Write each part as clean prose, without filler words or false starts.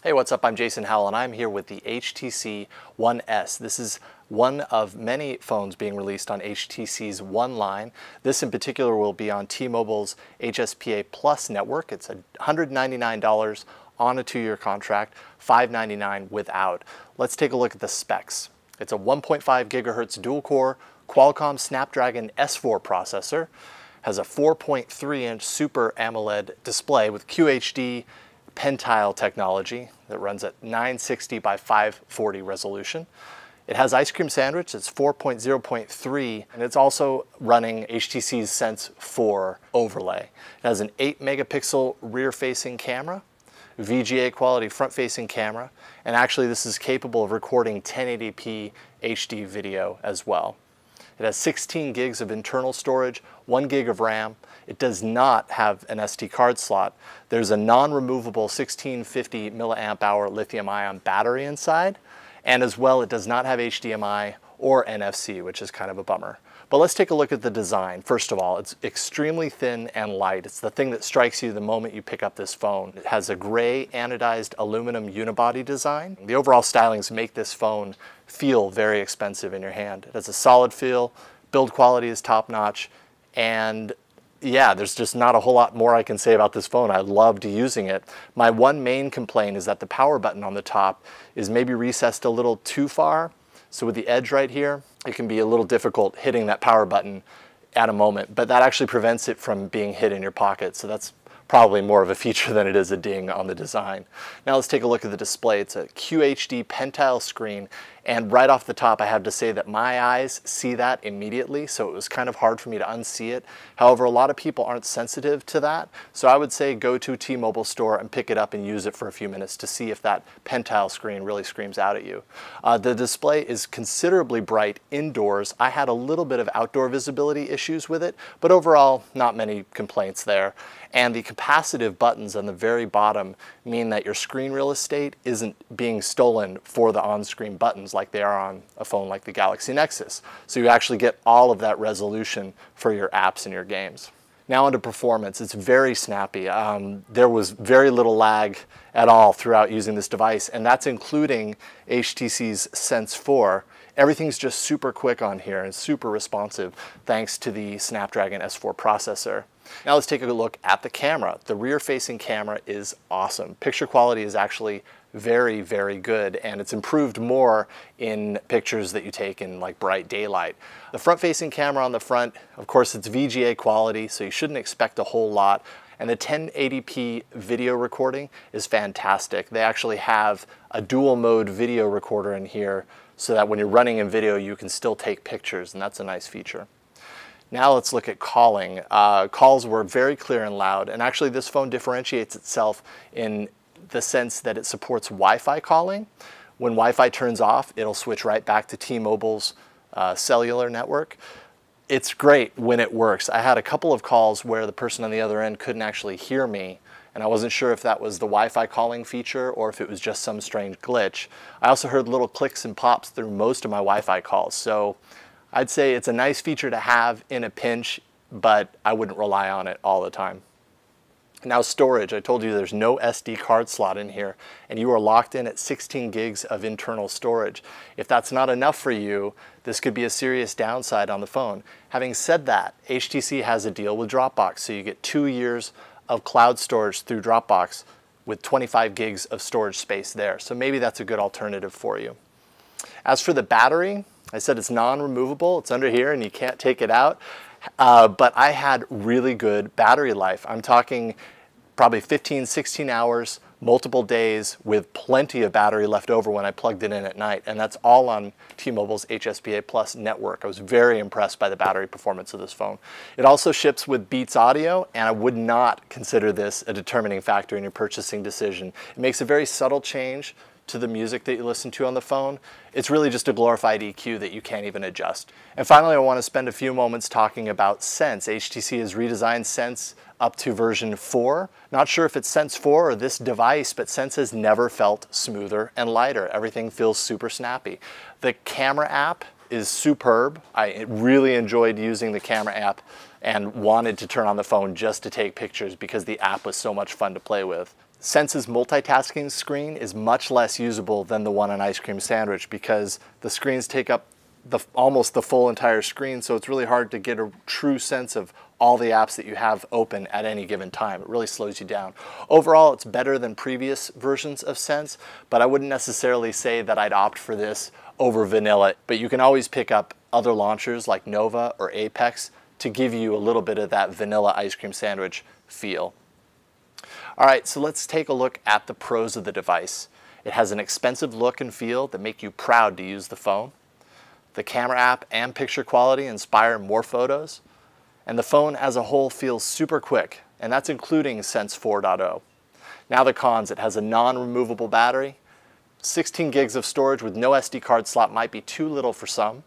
Hey, what's up? I'm Jason Howell and I'm here with the HTC One S. This is one of many phones being released on HTC's One line. This in particular will be on T-Mobile's HSPA Plus network. It's $199 on a 2-year contract, $599 without. Let's take a look at the specs. It's a 1.5 gigahertz dual-core Qualcomm Snapdragon S4 processor, has a 4.3-inch Super AMOLED display with QHD Pentile technology that runs at 960 by 540 resolution. It has Ice Cream Sandwich, it's 4.0.3, and it's also running HTC's Sense 4 overlay. It has an 8 megapixel rear-facing camera, VGA quality front-facing camera, and actually this is capable of recording 1080p HD video as well. It has 16 gigs of internal storage, 1 gig of RAM. It does not have an SD card slot. There's a non-removable 1650 milliamp hour lithium-ion battery inside, and as well it does not have HDMI or NFC, which is kind of a bummer. But let's take a look at the design. First of all, it's extremely thin and light. It's the thing that strikes you the moment you pick up this phone. It has a gray anodized aluminum unibody design. The overall stylings make this phone feel very expensive in your hand. It has a solid feel, build quality is top-notch, and yeah, there's just not a whole lot more I can say about this phone. I loved using it. My one main complaint is that the power button on the top is maybe recessed a little too far. So with the edge right here, it can be a little difficult hitting that power button at a moment, but that actually prevents it from being hit in your pocket. So that's probably more of a feature than it is a ding on the design. Now let's take a look at the display. It's a QHD Pentile screen, and right off the top I have to say that my eyes see that immediately, so it was kind of hard for me to unsee it. However, a lot of people aren't sensitive to that, so I would say go to a T-Mobile store and pick it up and use it for a few minutes to see if that Pentile screen really screams out at you. The display is considerably bright indoors. I had a little bit of outdoor visibility issues with it, but overall not many complaints there. And the capacitive buttons on the very bottom mean that your screen real estate isn't being stolen for the on-screen buttons like they are on a phone like the Galaxy Nexus. So you actually get all of that resolution for your apps and your games. Now onto performance. It's very snappy. There was very little lag at all throughout using this device, and that's including HTC's Sense 4. Everything's just super quick on here and super responsive thanks to the Snapdragon S4 processor. Now let's take a look at the camera. The rear-facing camera is awesome. Picture quality is actually very, very good, and it's improved more in pictures that you take in like bright daylight. The front-facing camera on the front, of course, it's VGA quality, so you shouldn't expect a whole lot. And the 1080p video recording is fantastic. They actually have a dual mode video recorder in here so that when you're running in video, you can still take pictures, and that's a nice feature. Now let's look at calling. Calls were very clear and loud, and actually this phone differentiates itself in the sense that it supports Wi-Fi calling. When Wi-Fi turns off, it'll switch right back to T-Mobile's cellular network. It's great when it works. I had a couple of calls where the person on the other end couldn't actually hear me, and I wasn't sure if that was the Wi-Fi calling feature or if it was just some strange glitch. I also heard little clicks and pops through most of my Wi-Fi calls, so I'd say it's a nice feature to have in a pinch, but I wouldn't rely on it all the time. Now storage, I told you there's no SD card slot in here, and you are locked in at 16 gigs of internal storage. If that's not enough for you, this could be a serious downside on the phone. Having said that, HTC has a deal with Dropbox, so you get 2 years of cloud storage through Dropbox with 25 gigs of storage space there. So maybe that's a good alternative for you. As for the battery, I said it's non-removable. It's under here and you can't take it out. But I had really good battery life. I'm talking probably 15, 16 hours, multiple days with plenty of battery left over when I plugged it in at night. And that's all on T-Mobile's HSPA Plus network. I was very impressed by the battery performance of this phone. It also ships with Beats audio, and I would not consider this a determining factor in your purchasing decision. It makes a very subtle change to the music that you listen to on the phone. It's really just a glorified EQ that you can't even adjust. And finally, I want to spend a few moments talking about Sense. HTC has redesigned Sense up to version 4. Not sure if it's Sense 4 or this device, but Sense has never felt smoother and lighter. Everything feels super snappy. The camera app is superb. I really enjoyed using the camera app and wanted to turn on the phone just to take pictures because the app was so much fun to play with. Sense's multitasking screen is much less usable than the one on Ice Cream Sandwich because the screens take up almost the full entire screen, so it's really hard to get a true sense of all the apps that you have open at any given time. It really slows you down. Overall, it's better than previous versions of Sense, but I wouldn't necessarily say that I'd opt for this over vanilla. But you can always pick up other launchers like Nova or Apex to give you a little bit of that vanilla Ice Cream Sandwich feel. All right, so let's take a look at the pros of the device. It has an expensive look and feel that make you proud to use the phone. The camera app and picture quality inspire more photos. And the phone as a whole feels super quick, and that's including Sense 4.0. Now the cons: it has a non-removable battery. 16 gigs of storage with no SD card slot might be too little for some.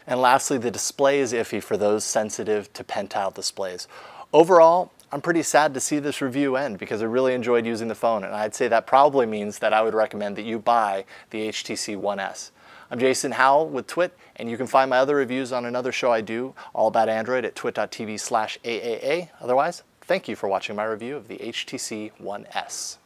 And lastly, the display is iffy for those sensitive to pen-tile displays. Overall, I'm pretty sad to see this review end because I really enjoyed using the phone, and I'd say that probably means that I would recommend that you buy the HTC One S. I'm Jason Howell with Twit, and you can find my other reviews on another show I do all about Android at twit.tv/AAA. Otherwise, thank you for watching my review of the HTC One S.